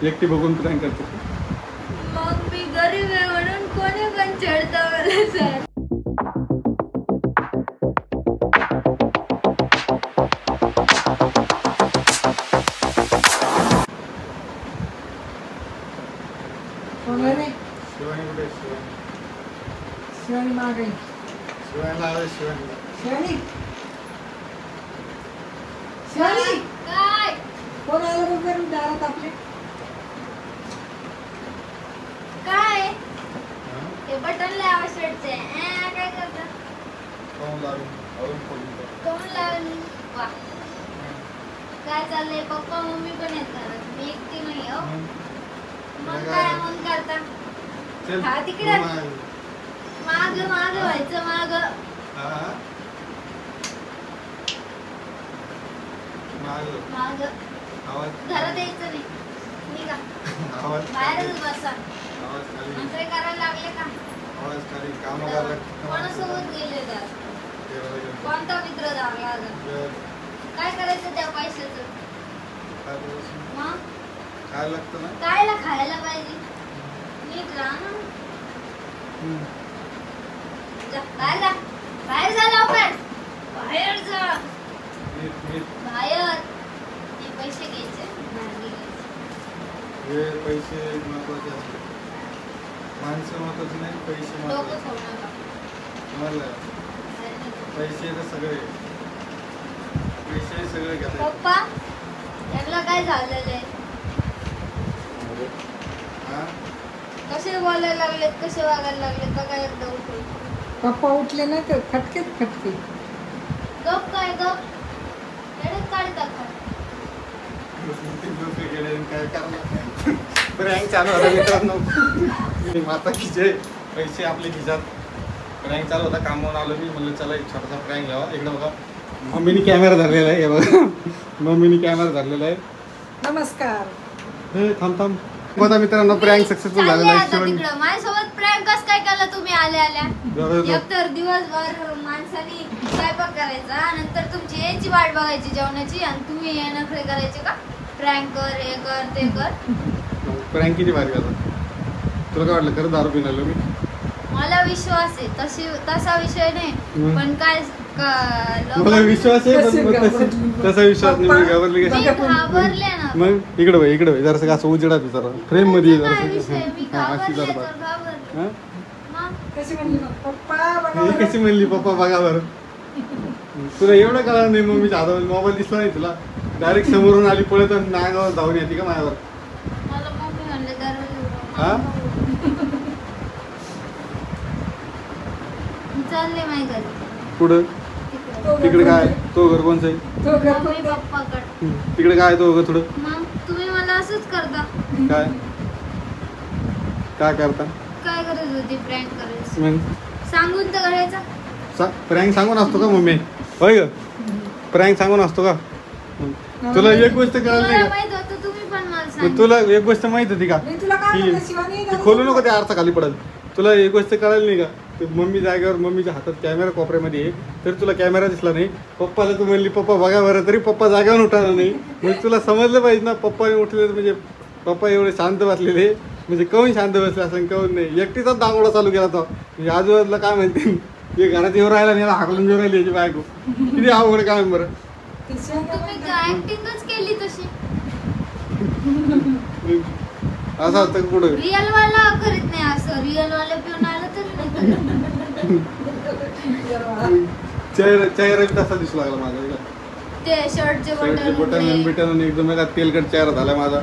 एकटी बघून प्रँक करते. मग मी गरीब आहे म्हणून कोणी पण चढतं मला सर. शिवानी मागे शिवानी काय कोण आलं बघ करून दारात आपले. काय हे बटन लावा शर्टचे काय करता कोण लावली वा. काय चाललंय पप्पा मम्मी पण येतात मी एकटी नाही हो. मग काय मग करता हा तिकडे माग व्हायचं माग घरात यायचं नाही निघा बाहेरच बसा. नंतर करायला लागले का कोणासोबत गेले तर कोणता मित्र लागला काय करायचं त्या पैशाचं मग कायला खायला पाहिजे नीट राहा ना. बाहेर जा लवकर बाहेर जा बाहेर. हे पैसे घ्यायचे हे पैसे महत्वाचे असतात. माणसं महत्वाचे नाही पैसे महत्वाचे. पैसे तर सगळे पैसे सगळे घेतात. पप्पा यांना काय झालेलं आहे कसे बोलायला लागलेत कसे वागायला लागलेत बघा एकदा उठून. पप्पा उठले ना तर खटकेच खटके. गप काय गप एवढंच काढतात काय करणार. प्रँक चालू होता मित्रांनो. माता खिचे पैसे आपले खिशात. प्रँक चालू होता कामावरून आलो मी म्हणलं चला एक छोटासा प्रँक लावा. इकडे बघा मम्मीने कॅमेरा धरलेला आहे. हे बघा मम्मीने कॅमेरा धरलेला आहे. नमस्कार. हे थांब बघा मित्रांनो प्रँक सक्सेसफुल झालेला आहे. माझ्यासोबत प्रँक कसं काय केलं तुम्ही आल्या एकतर दिवसभर माणसाने स्वयंपाक करायचा नंतर तुमची यायची वाट बघायची जेवणाची आणि तुम्ही नखरे करायचे का प्रँक कर हे कर ते कर. प्रँक किती भारी झाला. तुला काय वाटलं खरं दारू पिऊन आलो मी. मला विश्वास आहे तसा विषय नाही पण काय मला विश्वास आहे तसा विश्वास नाही. मी घाबरले ना. मग इकडे भाई जरासं असं उजेडात जरा फ्रेम मध्ये कशी म्हणली पप्पा बघा बरं. तुला एवढं कळलं नाही मम्मीच्या हातावर मोबाईल दिसला नाही तुला. डायरेक्ट समोरून आली पळत आणि नागावर धावून येते का माझ्यावर. हा चालले माझ्या घरी पुढं तिकडे काय तो घर कोणचं आहे पप्पाकडे तिकडे काय तो घर थोडं. मग तुम्ही मला असंच करता काय करता. काय करत होती प्रँक करायची मग सांगून तर करायचा. प्रँक सांगून असतो का मम्मी होय ग. प्रँक सांगून असतो का. तुला एक गोष्ट कळली नाही का. तुम्ही पण मला तुला एक गोष्ट माहित होती का की खोलू नको ते आरसा खाली पडेल. तुला एक गोष्ट कळाली नाही का. मम्मी जागेवर मम्मीच्या हातात कॅमेरा कोपऱ्यामध्ये आहे तरी तुला कॅमेरा दिसला नाही. पप्पाला तू म्हणली पप्पा बघा बरं तरी पप्पा जागेवर उठणार नाही. म्हणजे तुला समजलं पाहिजे ना पप्पाने उठले म्हणजे पप्पा एवढे शांत बसलेले म्हणजे कौन शांत बसले असं कौन नाही. एकटीचाच दांगोडा चालू केला तो. म्हणजे आजूबाजूला काय म्हणते हे घरात येऊन राहिला नाही हाकलून घेऊन राहिली याची बायको. किती अवघड काय बरं. ऍक्टिंगच केली तशी असं असतं पुढे रिअल वाला करीत नाही असं. रिअल वाला पिऊन आलं तरी चेहरा तसा दिसू लागला माझा. ते शर्टचे बटन बिटन एकदम तेलकट चेहरा झाला माझा.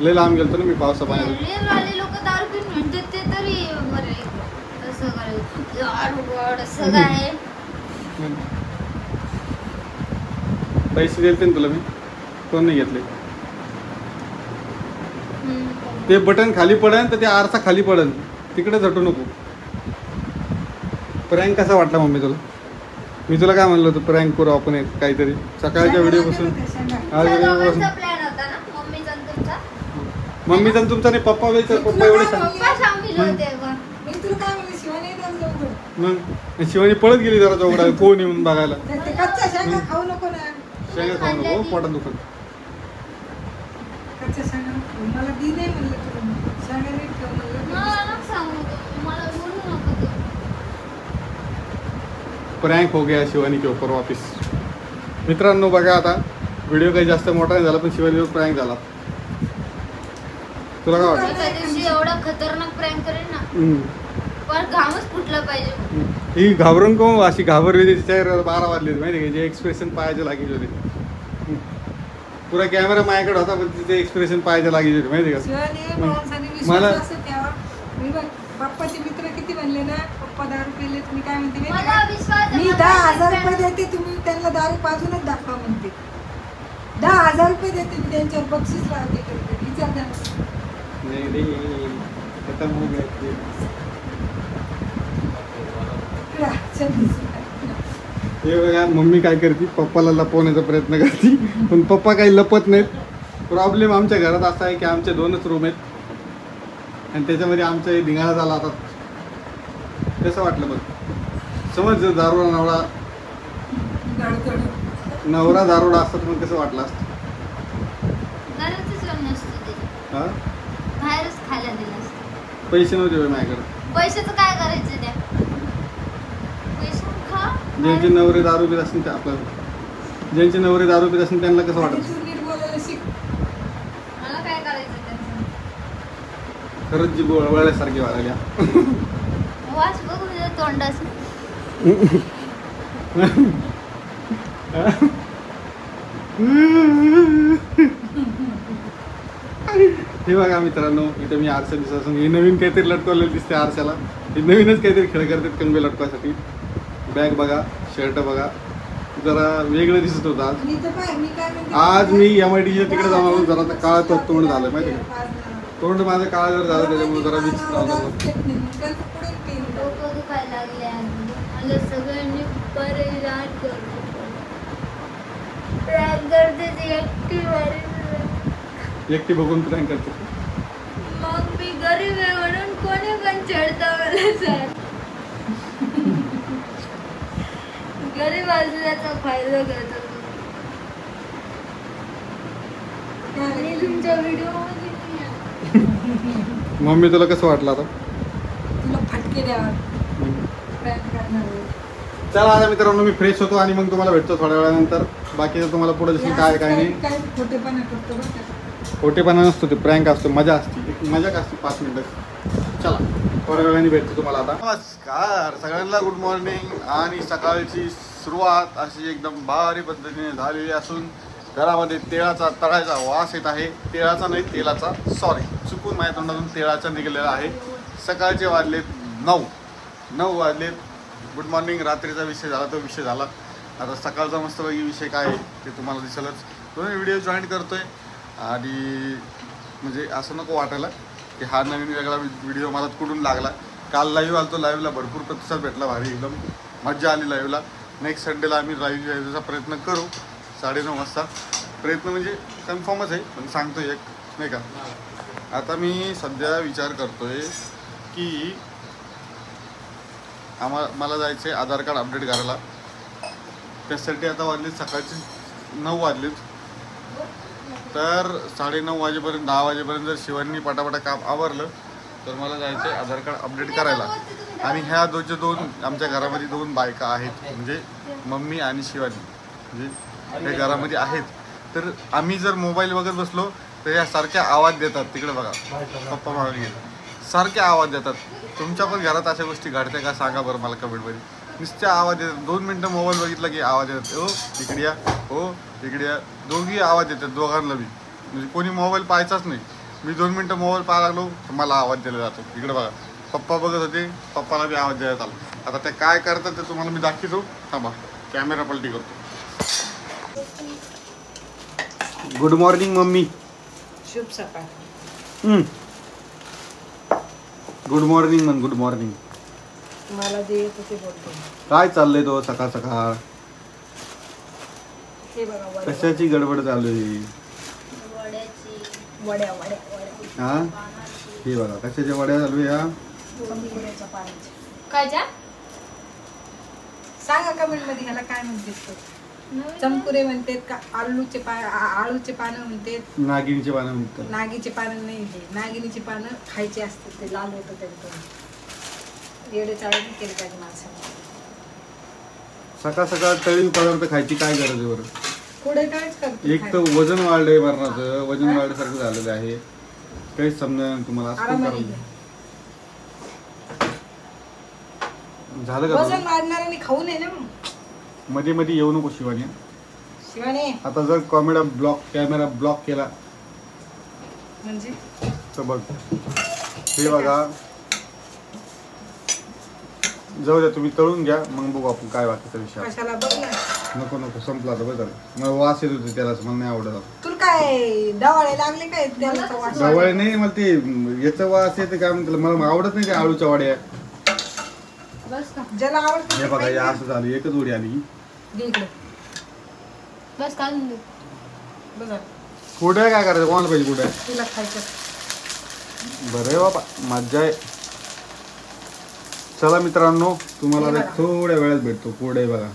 लय लांब गेलतो ना मी पावसा पाण्यात. रिअल वाले लोक दारू पिऊन म्हणतात ते तरी बरे तसं करायचं असं काय. पैसे दिले तुला मी कोण नाही घेतले. ते बटन खाली पडेल तर ते आरसा खाली पडेल तिकडे झटू नको. प्रँक कसा वाटला मम्मी तुला. मी तुला काय म्हणलं होतं प्रँक करू आपण एक काहीतरी सकाळच्या व्हिडिओ पासून आज मम्मीचा तुमचा नाही पप्पा वेळचा पप्पा एवढे मग शिवानी पळत गेली जरा चौकडा कोण येऊन बघायला. शेंगा खाऊ नको पोटात दुखत. पप्पाच्या सांगा मला दी नाही म्हणलं तुला सांगा नाही ठेव म्हणलं मला नको सांगू तू, मला बोलू नको तू. प्रँक हो गया शिवानी के ऊपर वापिस. मित्रांनो बघा आता व्हिडिओ काही जास्त मोठा नाही झाला पण शिवानीवर प्रँक झाला. तुला काय मी वाटतं? त्या दिवशी एवढा खतरनाक प्रँक करेन ना पण घामच फुटला पाहिजे. ही घाबरून कोण अशी घाबरली तिच्या 12 वाजले माहिती का जे एक्सप्रेशन पाहायचे लागेल होते. पुरा कॅमेरा माझ्याकडे होता पण तिचे एक्सप्रेशन पाहायचे लागेल होते माहिती का. शिवानी माणसाने मला- विश्वास असं ठेवा. मी बघ पप्पाचे मित्र किती म्हणले ना पप्पा दारू पेले मी काय म्हणते माहिती मला का? विश्वास आहे, मी मला 10,000 friend- रुपये देते तुम्ही त्यांना दारू पाजूनच दाखवा म्हणते. 10,000 रुपये देते मी त्यांच्यावर बक्षीस लावते कधी विचार द्या. नाही रे खतम हो गया ते. हे बघा मम्मी काय करते पप्पाला लपवण्याचा प्रयत्न करते पण पप्पा काही लपत नाहीत. प्रॉब्लेम आमच्या घरात असा आहे की आमचे 2च रूम आहेत आणि त्याच्यामध्ये आमचा हे धिंगाणा झाला. आता कसं वाटलं बघ समज जर दारोडा नवरा दारोडा असता तर मग कसं वाटलं असतं. घरातच येऊन नसतं ते. हा बाहेरच खायला दिलं असतं. पैसे नव्हते बे माझ्याकडे. पैशाचं काय करायचं त्या पैसे खा ज्यांचे नवरे दारू पीत असतील ते आपलं ज्यांचे नवरे दारू पीत असतील त्यांना कसं वाटतं. तू नीट बोलायला शिक. मला काय करायचं त्याचं. खरंच जी वळल्यासारखी वागायला. वास बघ तुझ्या तोंडाचं. हे बघा मित्रांनो इथं मी आरसा दिसत असून हे नवीन काहीतरी लटकवलेलं दिसते आरशाला. हे नवीनच काहीतरी खेळ करतात कंबे लटकवायसाठी. बॅग बघा शर्ट बघा जरा वेगळं दिसत होतं आज. आणि इथं पाय, मी काय म्हणते आज मी MIDच्या तिकडे जाऊन आलो जरा काळं तोंड झालं माहिती का. तोंड माझं काळं जर झालं त्याच्यामुळे जरा विचित्र होतं. डोकं दुखायला लागले मला सगळ्यांनी परेशान करते. प्रँक करते ती एकटी मारी. एकटी बघून प्रँक करते. मग मी गरीब आहे म्हणून कोणी पण छेडता मला सर. गरीब असल्याचा फायदा करतो आणि तुमच्या व्हिडिओ मध्ये नाही आहे. मम्मी तुला कसं वाटलं आता. तुला फटके द्यावा प्रयत्न करणार आहे. चला आता मित्रांनो मी फ्रेश होतो आणि मग तुम्हाला भेटतो थोड्या वेळानंतर. बाकीचं तुम्हाला पुढे दिसेल काय काय नाही. काय खोटेपणा करतो बरं का. खोटेपणा नसतो ते प्रँक असतो मजा असते एक मजा असते 5 मिनिटं. चला थोड्या वेळाने भेटतो तुम्हाला आता. नमस्कार सगळ्यांना गुड मॉर्निंग. आणि सकाळची सुरुवात अशी एकदम भारी पद्धतीने झालेली असून घरामध्ये तिळाचा तळायचा वास येत आहे. तिळाचा नाही तेलाचा सॉरी चुकून माझ्या तोंडातून तेळाचा निघालेला आहे. सकाळचे वाजलेत 9 वाजलेत. गुड मॉर्निंग रात्रीचा विषय झाला तो विषय झाला. आता सकाळचा मस्तपैकी विषय काय आहे ते तुम्हाला दिसेलच. दोन्ही व्हिडिओ जॉईन करतोय आणि म्हणजे असं नको वाटायला की हा नवीन वेगळा व्हिडिओ मला कुठून लागला. काल लाईव्ह आलो तो लाईव्हला भरपूर प्रतिसाद भेटला भारी एकदम मजा आली लाईव्हला. नेक्स्ट संडेला आम्ही लाईव्ह यायचा प्रयत्न करू 9:30 वाजता. प्रयत्न म्हणजे कन्फर्मच आहे पण सांगतो एक नाही का. आता मी सध्या विचार करतोय की मला जायचं आहे आधार कार्ड अपडेट करायला. त्यासाठी आता वाजले सकाळचे 9 वाजलेत. तर 9:30 वाजेपर्यंत 10 वाजेपर्यंत जर शिवांनी पटापटा काम आवरलं तर मला जायचं आहे आधार कार्ड अपडेट करायला. आणि ह्या दोन आमच्या घरामध्ये 2 बायका आहेत म्हणजे मम्मी आणि शिवानी म्हणजे हे घरामध्ये आहेत. तर आम्ही जर मोबाईल बघत बसलो तर या सारख्या आवाज देतात. तिकडे बघा पप्पा मागे गेले सारखे आवाज देतात. तुमच्या पण घरात अशा गोष्टी घडत्या का सांगा बरं मला कमेंटमध्ये. नुसत्या आवाज येतात. 2 मिनटं मोबाईल बघितला की आवाज येतात. हो इकडे या हो इकडे या. दोघी आवाज येतात दोघांना बी म्हणजे कोणी मोबाईल पाहायचाच नाही. मी 2 मिनटं मोबाईल पाहायला लागलो मला आवाज दिला जातो. इकडे बघा पप्पा बघत होते पप्पाला बी आवाज देण्यात आला. आता ते काय करतात ते तुम्हाला मी दाखवतो. थांबा कॅमेरा पलटी करतो. Good morning mummy. शुभ सकाळ. गुड मॉर्निंग म्हण गुड मॉर्निंग. मला जे येतं ते बोलतो. काय चाललंय तो सकाळ सकाळ. हे बघा वड्या कशाची गडबड चालू आहे. वड्या वड्या वड्या हा हे बघा कशाच्या वड्या चालू आहे. समुद्राच्या पाण्याच्या. काय जा सांगा कमेंट मध्ये ह्याला काय म्हणतेस तू. चमकुरे म्हणतात का आळूचे पानं म्हणतात, नागिनीचे पानं म्हणतात. नागीचे पानं नाही, ते नागिनीची पानं खायची असते, ते लाल होतं त्यांचं. येडे चाळे केले पाहिजे माणसाने. सकाळ सकाळ तळी पदार्थ खायची काय गरज आहे बरं? पुढे कायच करतो एक तर वजन वाढलंय मरणाचं, वजन वाढल्यासारखं झालेलं आहे. काहीच समजा तुम्हाला असं आरामाने करून घे. झालं का वजन तुझं? वाढणाऱ्याने खाऊ नये ना मग. मध्ये मध्ये येऊ नको शिवानी. शिवाने आता जर कॅमेरा ब्लॉक केला म्हणजे तर बघ हे बघा. जाऊ द्या, तुम्ही तळून घ्या, मग बघू आपण काय बाकीचा विषय. कशाला बघ ना. नको संपला तर बरं झालं. मला वास येत होते त्यालाच, मला नाही आवडत. तुला काय डवाळे लागले काय त्याला तो वास? जवळ नाही, मला ते याचा वास येते काय म्हणतात, मला आवडत नाही ते आळूच्या वड्या. बस का ज्याला आवडतं हे ते बघा, हे खाईल. असं झालं, एकच उडी आली. दे इकडे. बस काढून दे. बघा कुठे काय करायचं, कोणाला पाहिजे कुठे? तुला खायचं. बरं आहे बाबा, मज्जा आहे. चला मित्रांनो, तुम्हाला हे आता बघा. थोड्या वेळात भेटतो. कोरडे बघा,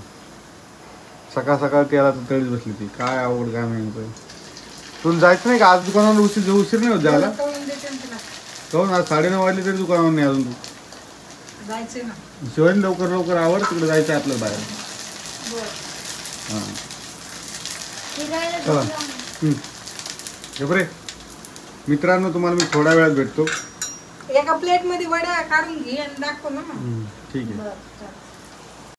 सकाळ सकाळ त्याला तळीच बसली ती. काय आवड काय म्हणतोय. तुला जायचं नाही का आज दुकानावर? उशीर नाही होत जायला? तळून देते ना तुला. जाऊन आज 9:30 वाजले तरी दुकानावर नाही अजून. तू जायचंय ना. शिवानी लवकर आवड, तिकडे जायचं आपल्याला बाहेर. बरं. हां फिरायला चला. जाऊया. हे बरे मित्रांनो, तुम्हाला मी थोड्या वेळात भेटतो. एका प्लेट मध्ये वड्या काढून घे आणि दाखव ना मग. ठीक आहे. बरं, चालेल.